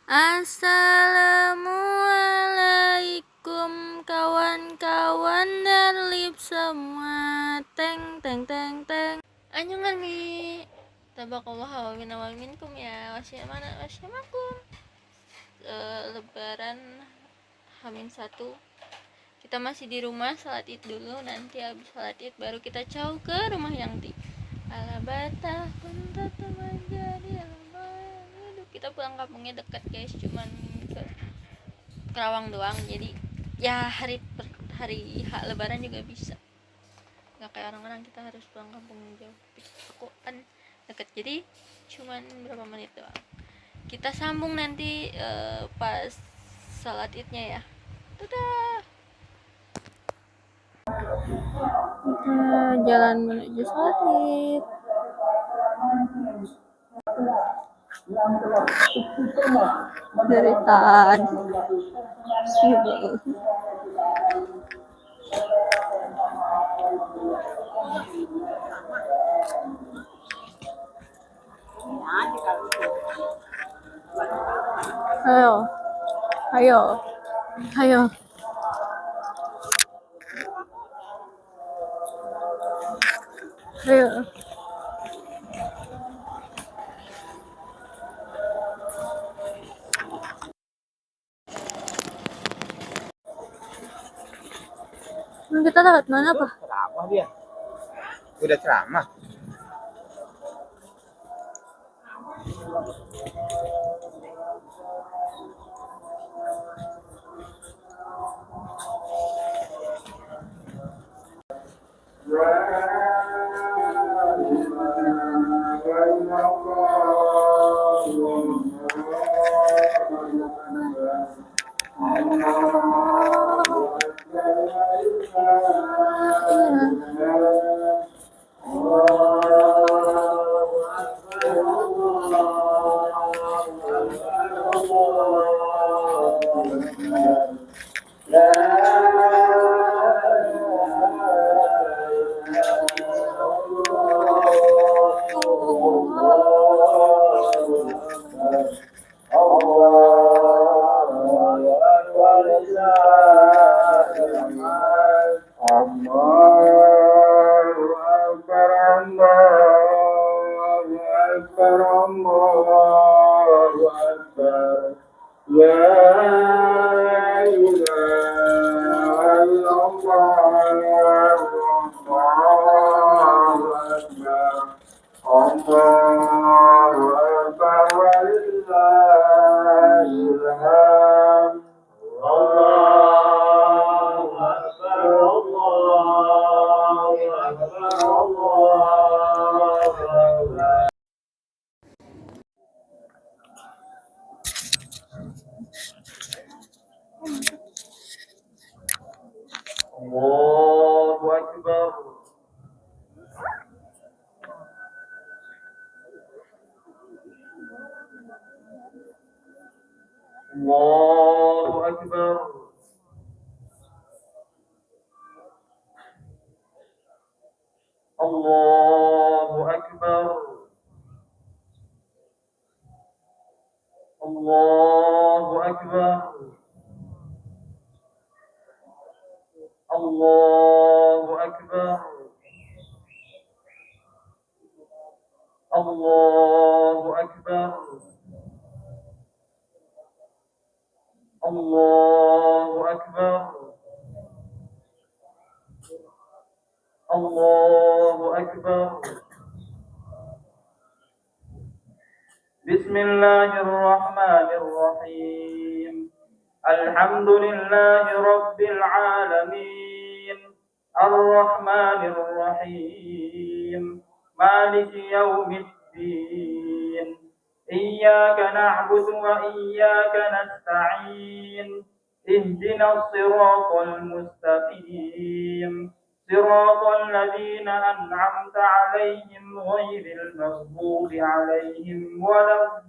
Assalamualaikum kawan-kawan darlip semua. Teng teng teng teng. Annyeong mi. Tabakallah wa minna wa minkum ya. Wasyamakum. Lebaran H-1. Kita masih di rumah, salat Id dulu, nanti habis salat Id baru kita jauh ke rumah Yangti. Alabata kunta menjadi kita pulang kampungnya dekat guys, cuman ke Kerawang doang, jadi ya hari H lebaran juga bisa, nggak kayak orang-orang kita harus pulang kampung jauh. Aku kan dekat, jadi cuman berapa menit doang. Kita sambung nanti pas salat idnya ya. Dadah. Kita jalan menuju salat id. Dari tadi. Ayo. Ayo. Ayo. Ayo. Kita lewat mana, Pak? Ceramah dia. Udah ceramah. Allahu Akbar. Allahu Akbar. Allahu Akbar. Allahu Akbar. Allahu Akbar. Allahu Akbar. Allahu Akbar. Allahu Akbar. Bismillahirrahmanirrahim. Alhamdulillahi Rabbil Alamin. Ar-Rahmanir-Rahim. Maliki Yawmiddin. Iyyaka na'budu wa iyyaka nasta'in. Ihdinas siratal mustaqim. Siratal ladzina an'amta 'alaihim ghairil maghdubi 'alaihim waladdallin.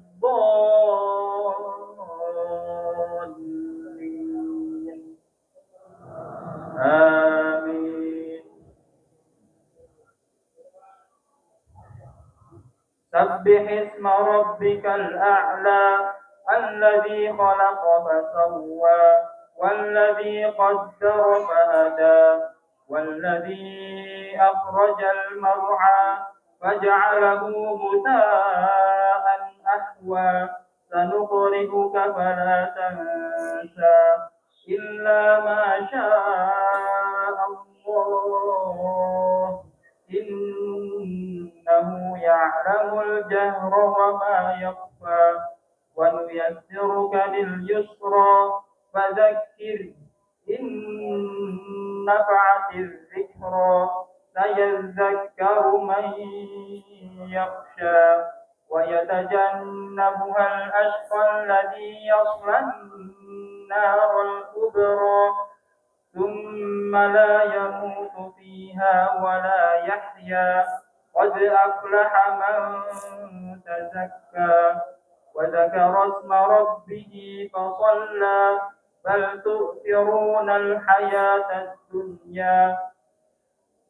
Amin. Sabbih isma rabbikal a'la. الذي خلق فسوى والذي قدر فهدى والذي أخرج المرعى فجعله غثاء أحوى سنقرئك فلا تنسى إلا ما شاء الله إنه يعلم الجهر وما يخفى ونيسرك لليسرى فذكر إن نفعت الذكرى سيذكر من يخشى ويتجنبها الأشقى الذي يصلى النار الكبرى ثم لا يموت فيها ولا يحيا قد أفلح من تزكى وذكر اسم ربه فصلى بل تؤثرون الحياة الدنيا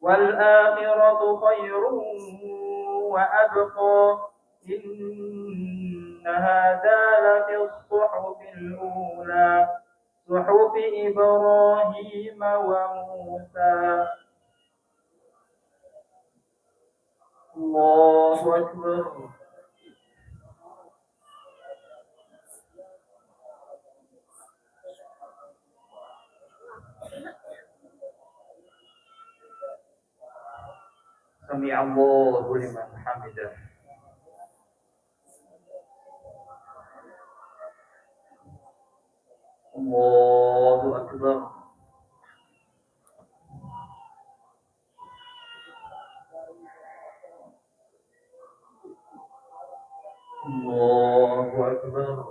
والآخرة خير وأبقى إن هذا لفي الصحف الأولى صحف إبراهيم وموسى. الله أكبر. سمع الله لمن حمده. الله أكبر. الله أكبر.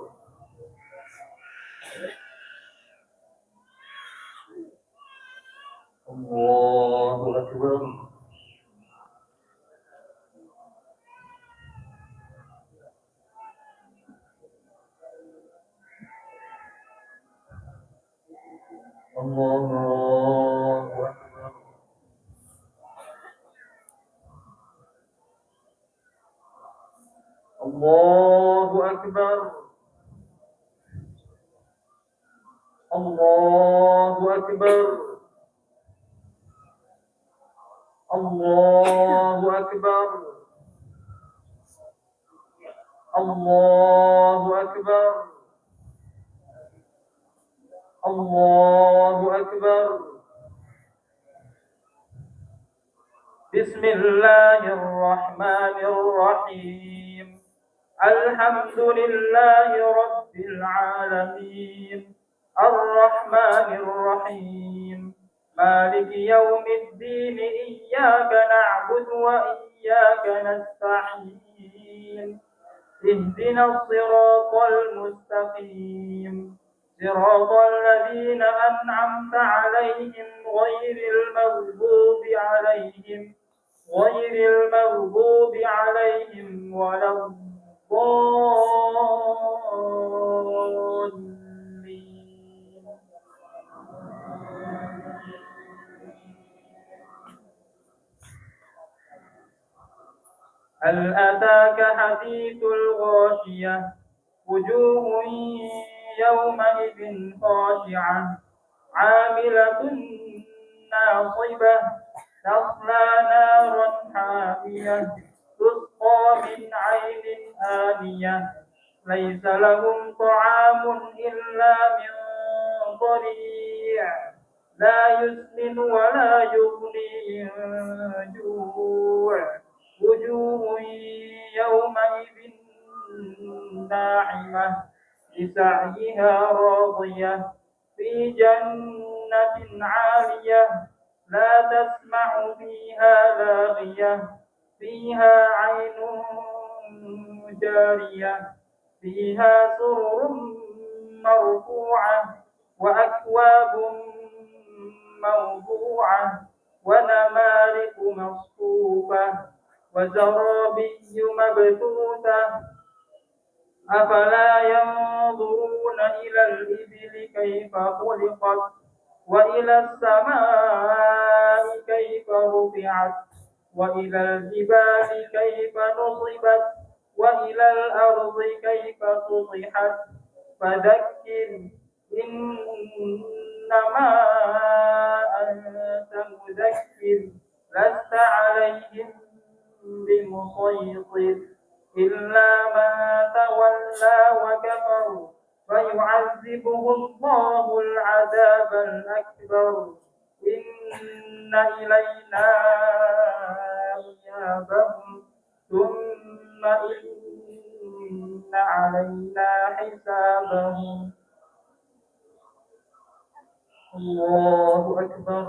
الله أكبر. الله أكبر. الله أكبر. الله أكبر. الله أكبر. الله أكبر. الله أكبر. بسم الله الرحمن الرحيم الحمد لله رب العالمين الرحمن الرحيم مالك يوم الدين إياك نعبد وإياك نستعين اهدنا الصراط المستقيم صراط الذين أنعمت عليهم غير المغضوب عليهم ولا الضالين. هل أتاك حديث الغاشية وجوه يومئذ خاشعة عاملة ناصبة تصلى نارا حامية تسقى من عين آنية ليس لهم طعام إلا من ضريع لا يسمن ولا يغني من جوع وجوه يومئذ ناعمة لسعيها راضية في جنة عالية لا تسمع فيها لاغية فيها عين جارية فيها سرر مرفوعة وأكواب موضوعة ونمارق مصفوفة وزرابي مبثوثة أفلا ينظرون إلى الإبل كيف خلقت وإلى السماء كيف رفعت وإلى الجبال كيف نصبت وإلى الأرض كيف سطحت فذكر إنما أنت مذكر لست عليهم بمسيطر إلا من تولى وكفر فيعذبه الله العذاب الأكبر إن إلينا إيابهم ثم إن علينا حسابهم الله أكبر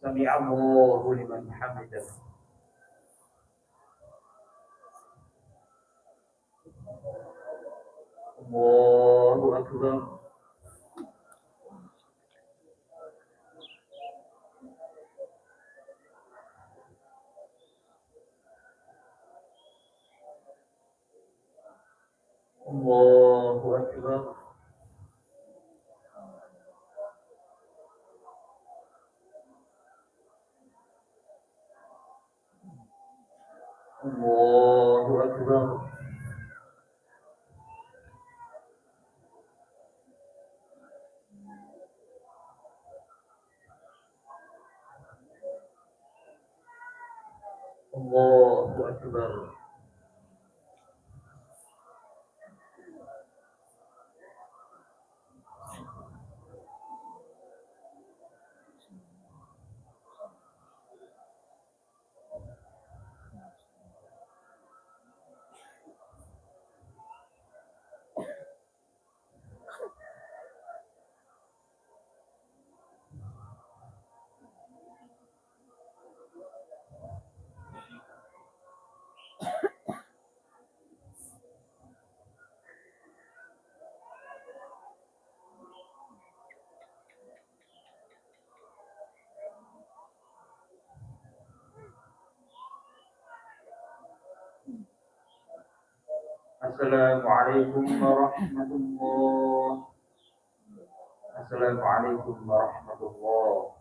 سمع الله لمن حمده الله أكبر الله أكبر الله أكبر الله أكبر السلام عليكم ورحمة الله السلام عليكم ورحمة الله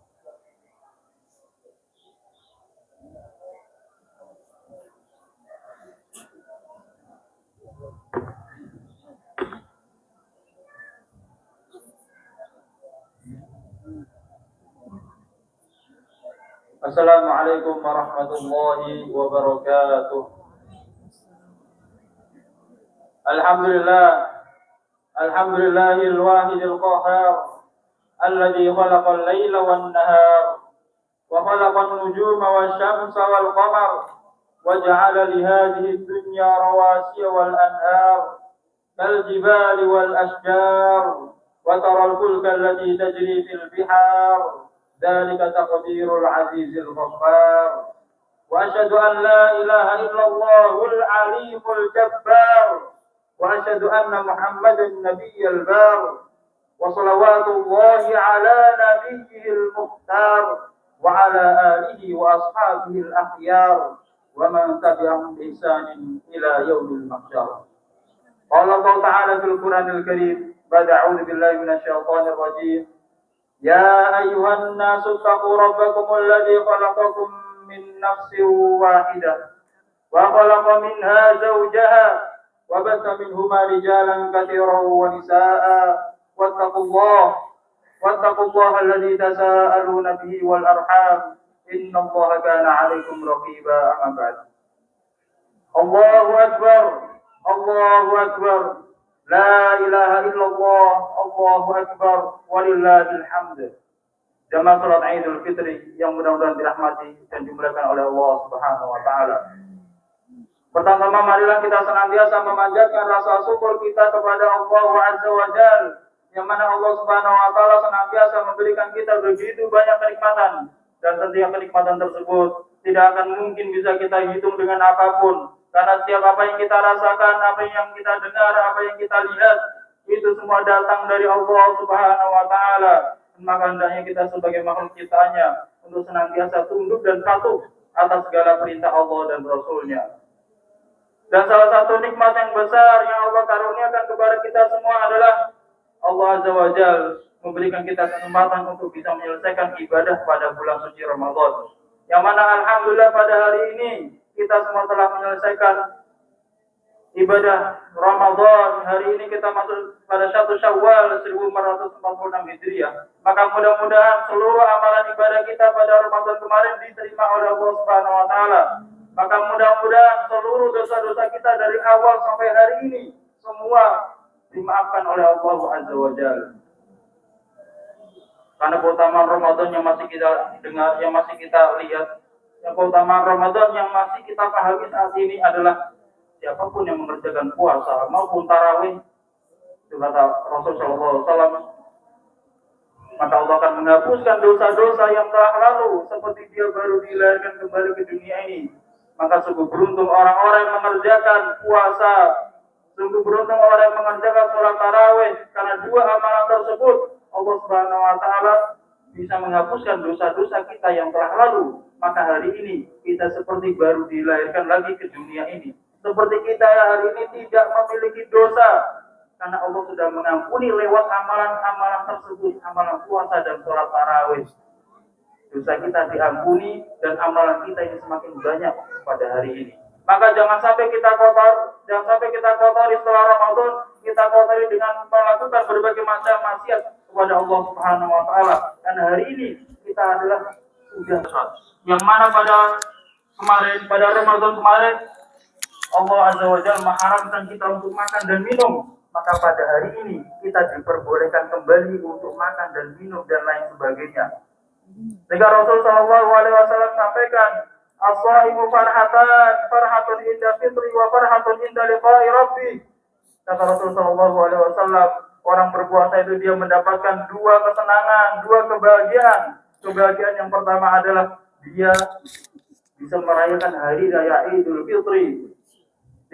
السلام عليكم ورحمة الله وبركاته الحمد لله الواحد القهار الذي خلق الليل والنهار وخلق النجوم والشمس والقمر وجعل لهذه الدنيا رواسي والأنهار كالجبال والأشجار وترى الفلك التي تجري في البحار ذلك تقدير العزيز الغفار وأشهد أن لا إله إلا الله العليم الجبار وأشهد أن محمدا النبي البار وصلوات الله على نبيه المختار وعلى آله وأصحابه الأخيار ومن تبعهم بإحسان إلى يوم المحشر. قال الله تعالى في القرآن الكريم بعد أعوذ بالله من الشيطان الرجيم يا أيها الناس اتقوا ربكم الذي خلقكم من نفس واحدة وخلق منها زوجها وبث منهما رجالا كثيرا ونساء واتقوا الله الذي تساءلون به والأرحام إن الله كان عليكم رقيبا أما بعد الله أكبر الله أكبر لا إله إلا الله الله أكبر ولله الحمد. Jamaah salat Idul Fitri yang mudah-mudahan dirahmati dan dimuliakan oleh Allah Subhanahu wa taala. Pertama, marilah kita senantiasa memanjatkan rasa syukur kita kepada Allah Azza wa Jalla, yang mana Allah Subhanahu wa taala senantiasa memberikan kita begitu banyak kenikmatan, dan tentunya kenikmatan tersebut tidak akan mungkin bisa kita hitung dengan apapun, karena setiap apa yang kita rasakan, apa yang kita dengar, apa yang kita lihat, itu semua datang dari Allah Subhanahu wa taala. Maka hendaknya kita sebagai makhluk ciptaannya untuk senantiasa tunduk dan patuh atas segala perintah Allah dan Rasul-Nya. Dan salah satu nikmat yang besar yang Allah karuniakan kepada kita semua adalah Allah Azza wa Jalla memberikan kita kesempatan untuk bisa menyelesaikan ibadah pada bulan suci Ramadan. Yang mana alhamdulillah pada hari ini kita semua telah menyelesaikan ibadah Ramadan. Hari ini kita masuk pada 1 Syawal 1446 Hijriah. Maka mudah-mudahan seluruh amalan ibadah kita pada Ramadan kemarin diterima oleh Allah Subhanahu wa taala. Maka mudah-mudahan seluruh dosa-dosa kita dari awal sampai hari ini semua dimaafkan oleh Allah Azza wa Jalla. Karena keutamaan Ramadan yang masih kita dengar, yang masih kita lihat, yang keutamaan Ramadan yang masih kita pahami saat ini adalah siapapun yang mengerjakan puasa maupun tarawih, kata Rasul Sallallahu Alaihi Wasallam, maka Allah akan menghapuskan dosa-dosa yang telah lalu seperti dia baru dilahirkan kembali ke dunia ini. Maka sungguh beruntung orang-orang yang mengerjakan puasa, sungguh beruntung orang yang mengerjakan sholat tarawih, karena dua amalan tersebut Allah Subhanahu wa taala bisa menghapuskan dosa-dosa kita yang telah lalu. Maka hari ini kita seperti baru dilahirkan lagi ke dunia ini. Seperti kita hari ini tidak memiliki dosa, karena Allah sudah mengampuni lewat amalan-amalan tersebut, amalan puasa dan sholat tarawih. Dosa kita diampuni dan amalan kita ini semakin banyak pada hari ini. Maka jangan sampai kita kotori setelah Ramadan, kita kotori dengan melakukan berbagai macam maksiat kepada Allah Subhanahu wa taala. Dan hari ini kita adalah sudah yang mana pada Ramadan kemarin Allah Azza wa Jalla mengharamkan kita untuk makan dan minum. Maka pada hari ini kita diperbolehkan kembali untuk makan dan minum dan lain sebagainya. Sehingga Rasul Sallallahu Alaihi Wasallam sampaikan, as-shaimu farhatun inda fitri wa farhatun inda liqa'i rabbi. Kata Rasul Sallallahu Alaihi Wasallam, orang berpuasa itu dia mendapatkan dua kesenangan, dua kebahagiaan. Kebahagiaan yang pertama adalah dia bisa merayakan hari raya Idul Fitri.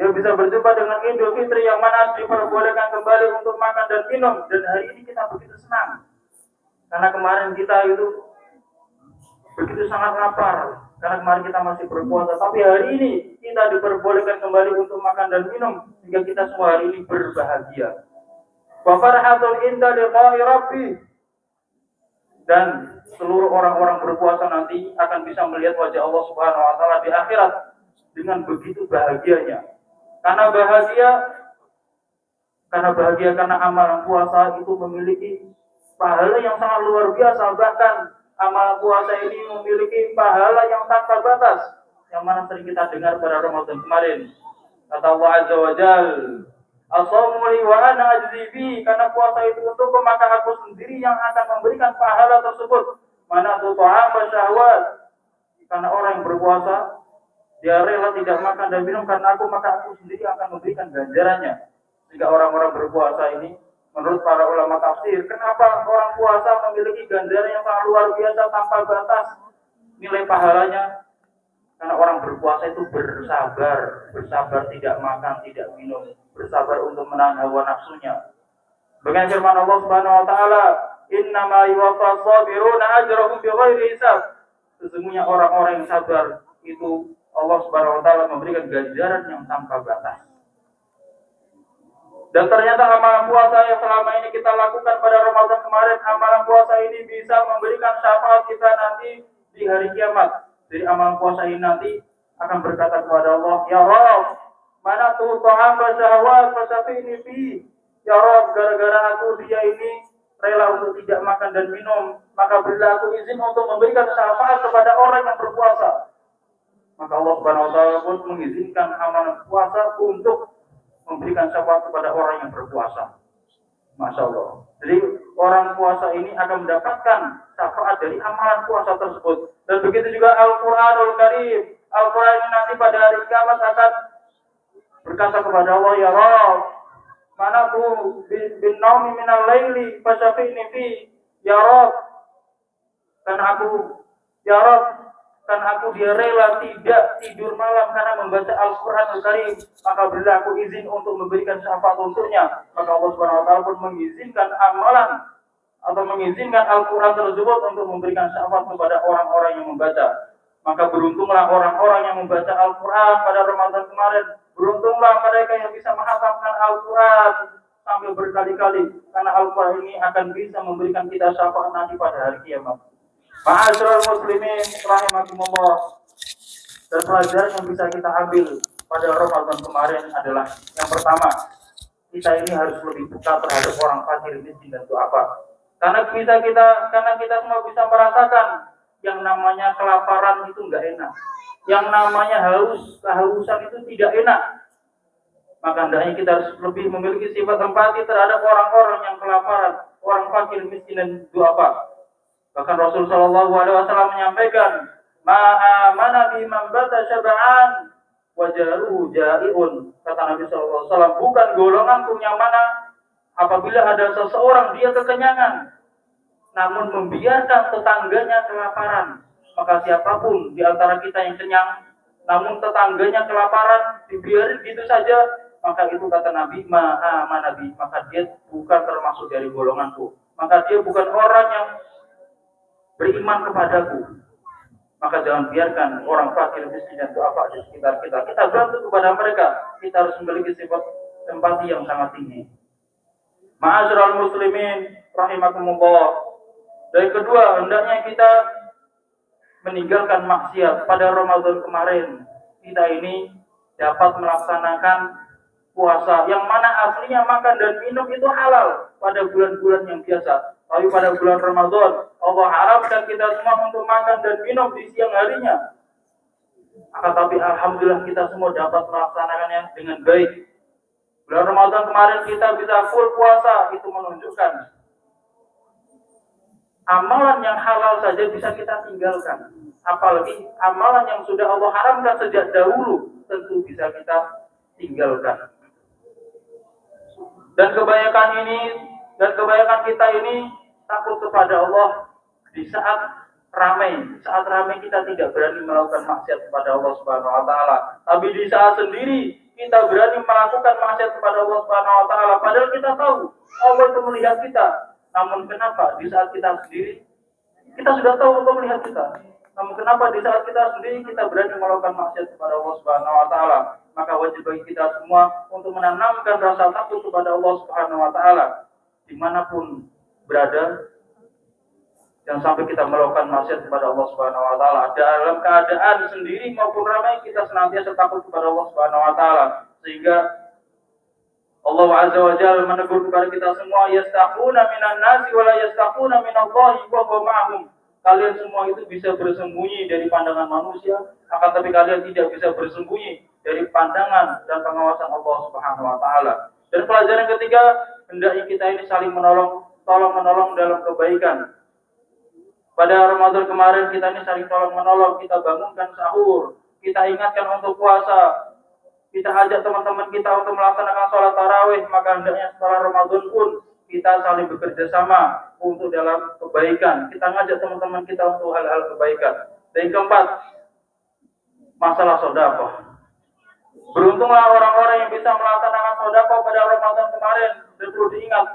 Dia bisa berjumpa dengan Idul Fitri yang mana diperbolehkan kembali untuk makan dan minum. Dan hari ini kita begitu senang, karena kemarin kita itu begitu sangat lapar, karena kemarin kita masih berpuasa. Tapi hari ini kita diperbolehkan kembali untuk makan dan minum, sehingga kita semua hari ini berbahagia. Wa farhatun inda liqa'i rabbi. Dan seluruh orang-orang berpuasa nanti akan bisa melihat wajah Allah Subhanahu wa taala di akhirat dengan begitu bahagianya. Karena bahagia karena amalan puasa itu memiliki pahala yang sangat luar biasa. Bahkan amalan puasa ini memiliki pahala yang tanpa batas, yang mana sering kita dengar pada Ramadan kemarin. Kata Allah Azza wa Jalla, as-shaumu li wa ana ajzi bi, karena puasa itu untuk maka aku sendiri yang akan memberikan pahala tersebut. Mana tu ta'am wa syahwat, karena orang yang berpuasa dia rela tidak makan dan minum karena aku, maka aku sendiri akan memberikan ganjarannya. Sehingga orang-orang berpuasa ini, menurut para ulama tafsir, kenapa orang puasa memiliki ganjaran yang sangat luar biasa tanpa batas nilai pahalanya? Karena orang berpuasa itu bersabar tidak makan, tidak minum, bersabar untuk menahan hawa nafsunya. Dengan firman Allah Subhanahu wa taala, "Innama yuwaffas sabiruna ajrahum bighairi hisab." Sesungguhnya orang-orang yang sabar itu Allah Subhanahu wa taala memberikan ganjaran yang tanpa batas. Dan ternyata amalan puasa yang selama ini kita lakukan pada Ramadan kemarin, amalan puasa ini bisa memberikan syafaat kita nanti di hari kiamat. Jadi amalan puasa ini nanti akan berkata kepada Allah, "Ya Rabb, mana tu ta'am wa syahwat wa syafi'ni fi." Ya Rabb, gara-gara aku dia ini rela untuk tidak makan dan minum, maka berilah aku izin untuk memberikan syafaat kepada orang yang berpuasa. Maka Allah Subhanahu wa taala pun mengizinkan amalan puasa untuk memberikan syafaat kepada orang yang berpuasa. Masya Allah. Jadi orang puasa ini akan mendapatkan syafaat dari amalan puasa tersebut. Dan begitu juga Al-Quranul Karim. Al-Quran ini nanti pada hari kiamat akan berkata kepada Allah, "Ya Rabb, mana tu bin naumi minal laili fasyafi'ni fi." Ya Rabb, kan aku dia rela tidak tidur malam karena membaca Al-Quranul Karim, maka berilah aku izin untuk memberikan syafaat untuknya. Maka Allah Subhanahu wa taala pun mengizinkan amalan atau mengizinkan Al-Quran tersebut untuk memberikan syafaat kepada orang-orang yang membaca. Maka beruntunglah orang-orang yang membaca Al-Quran pada Ramadan kemarin. Beruntunglah mereka yang bisa menghatamkan Al-Quran sampai berkali-kali. Karena Al-Quran ini akan bisa memberikan kita syafaat nanti pada hari kiamat. Ma'asyiral muslimin rahimakumullah. Dan pelajaran yang bisa kita ambil pada Ramadan kemarin adalah yang pertama, kita ini harus lebih peka terhadap orang fakir miskin dan duafa. Karena kita semua bisa merasakan yang namanya kelaparan itu enggak enak. Yang namanya kehausan itu tidak enak. Maka hendaknya kita harus lebih memiliki sifat empati terhadap orang-orang yang kelaparan, orang fakir miskin dan duafa. Bahkan Rasul sallallahu alaihi wasallam menyampaikan, "Ma'amana biman bata syab'an wa jaruhu ja'iun." Kata Nabi sallallahu alaihi wasallam, bukan golonganku yang mana apabila ada seseorang dia kekenyangan namun membiarkan tetangganya kelaparan. Maka siapapun di antara kita yang kenyang namun tetangganya kelaparan dibiarin gitu saja, maka itu kata Nabi, ma'amana bi, maka dia bukan termasuk dari golonganku. Maka dia bukan orang yang beriman kepadaku. Maka jangan biarkan orang fakir miskin dan duafa di sekitar kita. Kita bantu kepada mereka. Kita harus memiliki sifat empati yang sangat tinggi. Ma'asyiral muslimin rahimakumullah. Dan kedua, hendaknya kita meninggalkan maksiat. Pada Ramadan kemarin kita ini dapat melaksanakan puasa yang mana aslinya makan dan minum itu halal pada bulan-bulan yang biasa. Tapi pada bulan Ramadan Allah haramkan kita semua untuk makan dan minum di siang harinya. Akan tapi alhamdulillah kita semua dapat melaksanakannya dengan baik. Bulan Ramadan kemarin kita bisa full puasa, itu menunjukkan amalan yang halal saja bisa kita tinggalkan. Apalagi amalan yang sudah Allah haramkan sejak dahulu tentu bisa kita tinggalkan. Dan kebanyakan kita ini takut kepada Allah di saat ramai. Saat ramai kita tidak berani melakukan maksiat kepada Allah Subhanahu wa taala. Tapi di saat sendiri kita berani melakukan maksiat kepada Allah Subhanahu wa taala padahal kita tahu Allah itu melihat kita. Namun kenapa di saat kita sendiri kita sudah tahu Allah melihat kita. Namun kenapa di saat kita sendiri kita berani melakukan maksiat kepada Allah Subhanahu wa taala? Maka wajib bagi kita semua untuk menanamkan rasa takut kepada Allah Subhanahu wa taala dimanapun berada. Jangan sampai kita melakukan maksiat kepada Allah Subhanahu wa taala dalam keadaan sendiri maupun ramai, kita senantiasa takut kepada Allah Subhanahu wa taala sehingga Allah Azza wa Jalla menegur kepada kita semua, yastaquna minan nasi wa la yastaquna minallahi wa huwa ma'hum. Kalian semua itu bisa bersembunyi dari pandangan manusia, akan tapi kalian tidak bisa bersembunyi dari pandangan dan pengawasan Allah Subhanahu wa taala. Dan pelajaran ketiga, hendaknya kita ini saling tolong-menolong dalam kebaikan. Pada Ramadan kemarin kita ini saling tolong-menolong, kita bangunkan sahur, kita ingatkan untuk puasa, kita ajak teman-teman kita untuk melaksanakan sholat tarawih. Maka hendaknya setelah Ramadan pun kita saling bekerja sama untuk dalam kebaikan. Kita ngajak teman-teman kita untuk hal-hal kebaikan. Dan keempat, masalah sedekah. Beruntunglah orang-orang yang bisa melaksanakan sedekah pada Ramadan kemarin. Dan perlu diingat,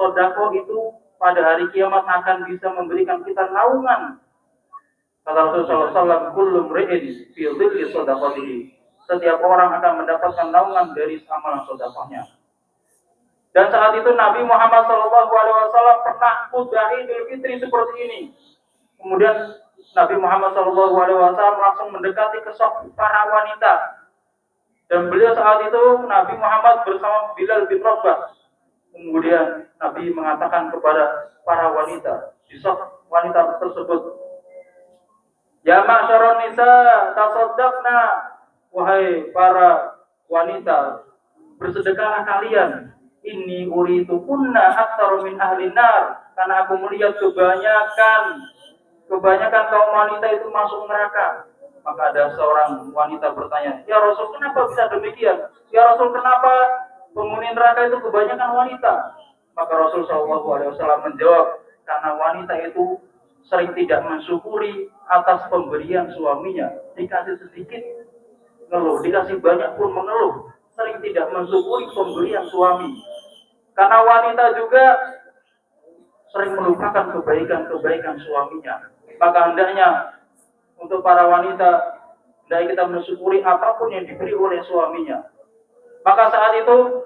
sedekah itu pada hari kiamat akan bisa memberikan kita naungan. Kata Rasulullah SAW, kullu mri'in fi dhilli shadaqatihi. Setiap orang akan mendapatkan naungan dari amalan sedekahnya. Dan saat itu Nabi Muhammad SAW pernah khutbah Idul Fitri seperti ini. Kemudian Nabi Muhammad SAW langsung mendekati ke saf para wanita. Dan beliau saat itu Nabi Muhammad bersama Bilal bin Rabah. Kemudian Nabi mengatakan kepada para wanita di saf wanita tersebut, "Ya ma'syaron nisa, tasaddaqna." Wahai para wanita, bersedekahlah kalian. Inni uritu kunna aktsaru min ahli nar. Karena aku melihat kebanyakan kaum wanita itu masuk neraka. Maka ada seorang wanita bertanya, "Ya Rasul, kenapa bisa demikian? Ya Rasul, kenapa penghuni neraka itu kebanyakan wanita?" Maka Rasul SAW menjawab, karena wanita itu sering tidak mensyukuri atas pemberian suaminya. Dikasih sedikit ngeluh, dikasih banyak pun mengeluh, sering tidak mensyukuri pemberian suami. Karena wanita juga sering melupakan kebaikan-kebaikan suaminya. Maka hendaknya untuk para wanita, hendaknya kita mensyukuri apapun yang diberi oleh suaminya. Maka saat itu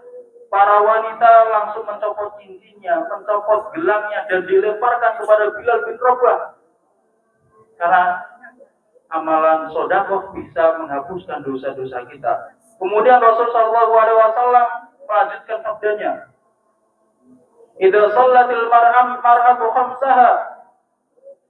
para wanita langsung mencopot cincinnya, mencopot gelangnya, dan dilemparkan kepada Bilal bin Rabah. Karena amalan sedekah bisa menghapuskan dosa-dosa kita. Kemudian Rasul Shallallahu Alaihi Wasallam melanjutkan sabdanya, "Idza shallatil mar'atu khamsaha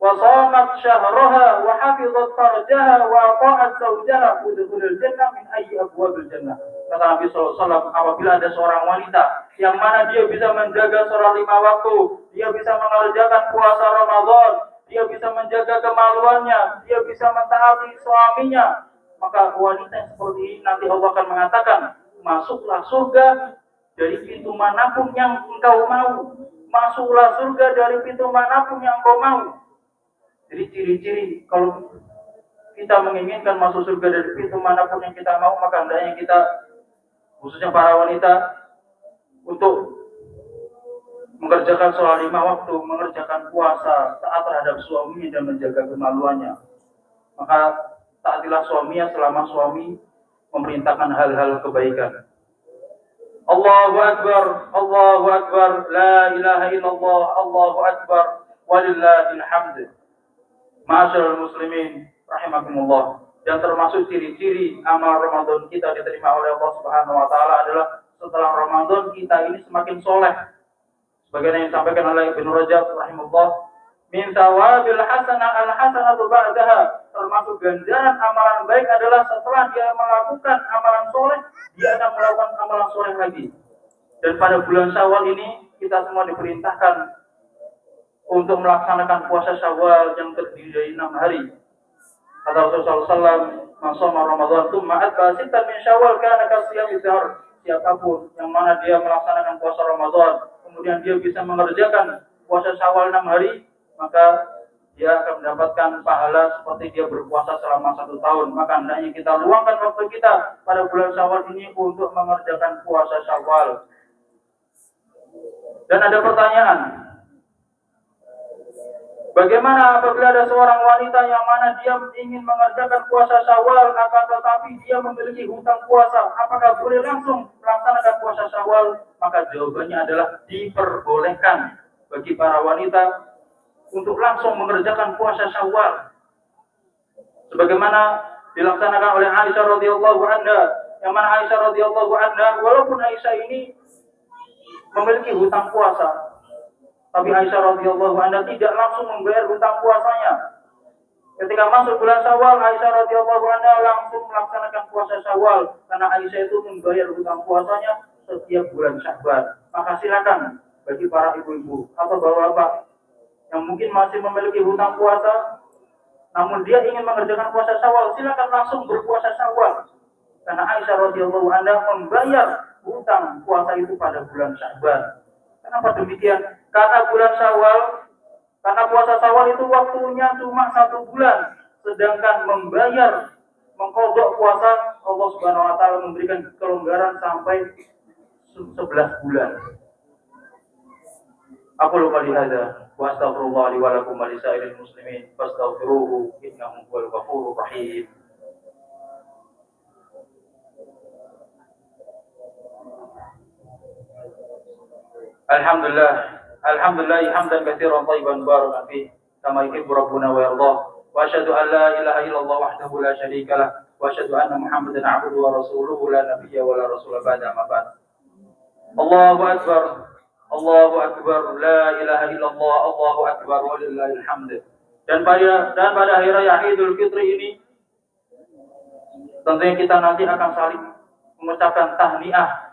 wa shamat syahraha wa hafizat farjaha wa ata'at zawjaha udkhulul jannah min ayyi abwabil jannah." Kata Nabi sallallahu alaihi wasallam, apabila ada seorang wanita yang mana dia bisa menjaga sholat 5 waktu, dia bisa mengerjakan puasa Ramadan, dia bisa menjaga kemaluannya, dia bisa mentaati suaminya, maka wanita yang seperti ini nanti Allah akan mengatakan, masuklah surga dari pintu manapun yang engkau mau. Masuklah surga dari pintu manapun yang engkau mau. Jadi ciri-ciri kalau kita menginginkan masuk surga dari pintu manapun yang kita mau, maka hendaknya kita, khususnya para wanita, untuk mengerjakan sholat 5 waktu, mengerjakan puasa, taat terhadap suaminya dan menjaga kemaluannya. Maka taatilah suaminya selama suami memerintahkan hal-hal kebaikan. Allahu Akbar, Allahu Akbar, la ilaha illallah, Allahu Akbar, walillahil hamd. Ma'asyiral muslimin, rahimakumullah. Dan termasuk ciri-ciri amal Ramadan kita diterima oleh Allah Subhanahu wa taala adalah setelah Ramadan kita ini semakin soleh. Sebagaimana yang disampaikan oleh Ibnu Rajab rahimahullah, min thawabil hasanah al-hasanatu ba'daha, termasuk ganjaran amalan baik adalah setelah dia melakukan amalan soleh, dia akan melakukan amalan soleh lagi. Dan pada bulan Syawal ini kita semua diperintahkan untuk melaksanakan puasa Syawal yang terdiri dari 6 hari. Kata Rasulullah SAW, "Man shoma Ramadan tsumma atba'a sittan min Syawal kana kasiyamid dahr." Siapapun yang mana dia melaksanakan puasa Ramadan, kemudian dia bisa mengerjakan puasa Syawal 6 hari, maka dia akan mendapatkan pahala seperti dia berpuasa selama 1 tahun. Maka hendaknya kita luangkan waktu kita pada bulan Syawal ini untuk mengerjakan puasa Syawal. Dan ada pertanyaan, bagaimana apabila ada seorang wanita yang mana dia ingin mengerjakan puasa Syawal, akan tetapi dia memiliki hutang puasa, apakah boleh langsung melaksanakan puasa Syawal? Maka jawabannya adalah diperbolehkan bagi para wanita untuk langsung mengerjakan puasa Syawal. Sebagaimana dilaksanakan oleh Aisyah radhiyallahu anha, yang mana Aisyah radhiyallahu anha, walaupun Aisyah ini memiliki hutang puasa, tapi Aisyah radhiyallahu anha tidak langsung membayar hutang puasanya. Ketika masuk bulan Syawal, Aisyah radhiyallahu anha langsung melaksanakan puasa Syawal, karena Aisyah itu membayar hutang puasanya setiap bulan Sya'ban. Maka silakan bagi para ibu-ibu atau bapak-bapak yang mungkin masih memiliki hutang puasa, namun dia ingin mengerjakan puasa Syawal, silakan langsung berpuasa Syawal. Karena Aisyah radhiyallahu anha membayar hutang puasa itu pada bulan Sya'ban. Kenapa demikian? Karena bulan Syawal, karena puasa Syawal itu waktunya cuma 1 bulan, sedangkan membayar, mengqadha puasa, Allah Subhanahu wa taala memberikan kelonggaran sampai 11 bulan. Aku lupa lihada, wa astaghfirullah li wa lakum wa lisairil muslimin, fastaghfiruhu innahu huwal ghafurur rahim. Alhamdulillah, alhamdulillah hamdan katsiran thayyiban mubarakan fih, kama yuhibbu rabbuna wa yardah. Wa asyhadu an la ilaha illallah wahdahu la syarika lah, wa asyhadu anna Muhammadan 'abduhu wa rasuluhu la nabiyya wa la rasula ba'da, amma ba'd. Allahu akbar, Allahu akbar, la ilaha illallah, Allahu akbar, walillahil hamd. Dan pada hari raya Idul Fitri ini tentunya kita nanti akan saling mengucapkan tahniah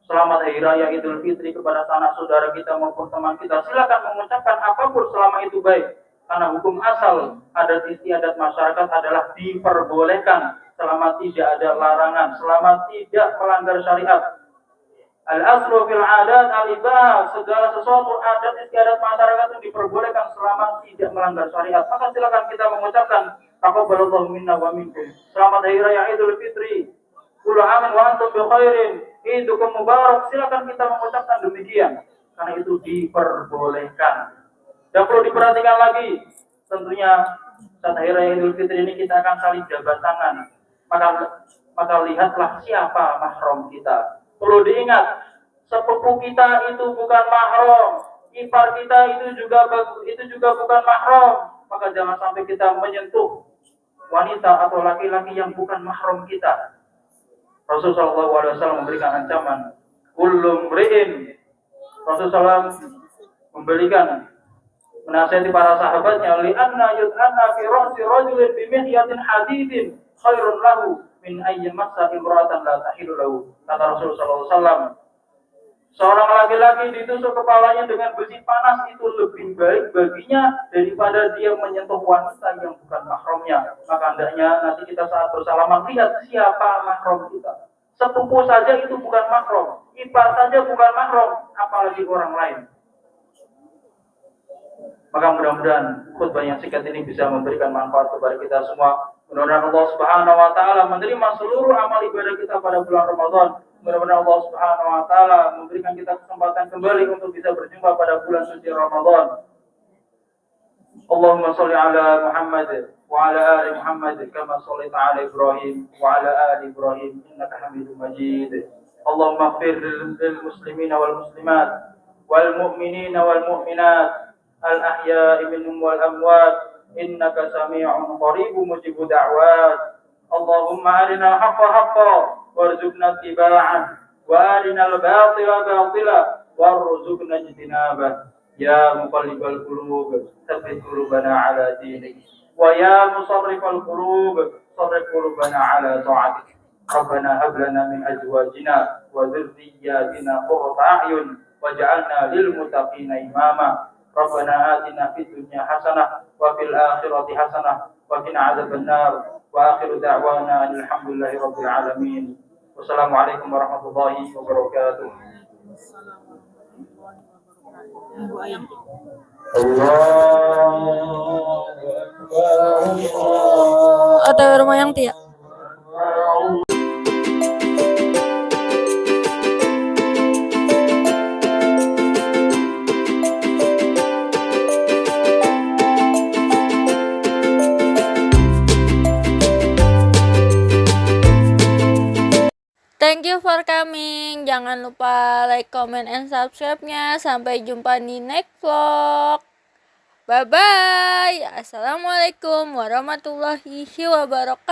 selamat hari raya Idul Fitri kepada sanak saudara kita maupun teman kita. Silakan mengucapkan apapun selama itu baik. Karena hukum asal adat istiadat masyarakat adalah diperbolehkan selama tidak ada larangan, selama tidak melanggar syariat. Al-aslu fil adat al-ibah, segala sesuatu adat istiadat masyarakat itu diperbolehkan selama tidak melanggar syariat. Maka silakan kita mengucapkan taqabbalallahu minna wa minkum. Selamat hari raya Idul Fitri. Kullu amin wa antum bi khairin. Idukum mubarak. Silakan kita mengucapkan demikian karena itu diperbolehkan. Dan perlu diperhatikan lagi, tentunya saat hari raya Idul Fitri ini kita akan saling jabat tangan. Maka lihatlah siapa mahram kita. Perlu diingat, sepupu kita itu bukan mahram, ipar kita itu juga bukan mahram. Maka jangan sampai kita menyentuh wanita atau laki-laki yang bukan mahram kita. Rasulullah SAW memberikan ancaman, kullu mri'in. Rasulullah memberikan menasihati para sahabatnya, li'anna yud'anna fi ra'si rajulin bimihyatin hadidin khairun lahu min ayyi massa imra'atan la tahilu lahu. Kata Rasulullah SAW, seorang laki-laki ditusuk kepalanya dengan besi panas itu lebih baik baginya daripada dia menyentuh wanita yang bukan mahramnya. Maka hendaknya nanti kita saat bersalaman lihat siapa mahram kita. Sepupu saja itu bukan mahram, ipar saja bukan mahram, apalagi orang lain. Maka mudah-mudahan khutbah yang singkat ini bisa memberikan manfaat kepada kita semua. Mudah-mudahan Allah Subhanahu wa taala menerima seluruh amal ibadah kita pada bulan Ramadan. Mudah-mudahan Allah Subhanahu wa taala memberikan kita kesempatan kembali untuk bisa berjumpa pada bulan suci Ramadan. Allahumma shalli ala Muhammad wa ala ali Muhammad kama shallaita ala Ibrahim wa ala ali Ibrahim innaka Hamidum Majid. Allahumma ighfir lil muslimina wal muslimat wal mu'minina wal mu'minat al-ahya'i minhum wal amwat innaka sami'un qaribun mujibud da'wat. Allahumma arina al-haqqa haqqan warzuqna ittiba'ah wa arina al-batila batila warzuqna ijtinabah. Ya muqallibal qulub tsabbit qulubana ala dinik wa ya musarrifal qulub sarrif qulubana ala ta'atik. Rabbana hab lana min azwajina wa dhurriyyatina qurrata a'yun waj'alna lil muttaqina imama. Rabbana atina fid dunya hasanah wa fil akhirati hasanah wa qina adzabannar. Wa akhiru da'wana alhamdulillahi rabbil alamin. Wassalamualaikum warahmatullahi wabarakatuh. Ada rumah yang tiap. Thank you for coming. Jangan lupa like, comment, and subscribe-nya. Sampai jumpa di next vlog. Bye-bye. Assalamualaikum warahmatullahi wabarakatuh.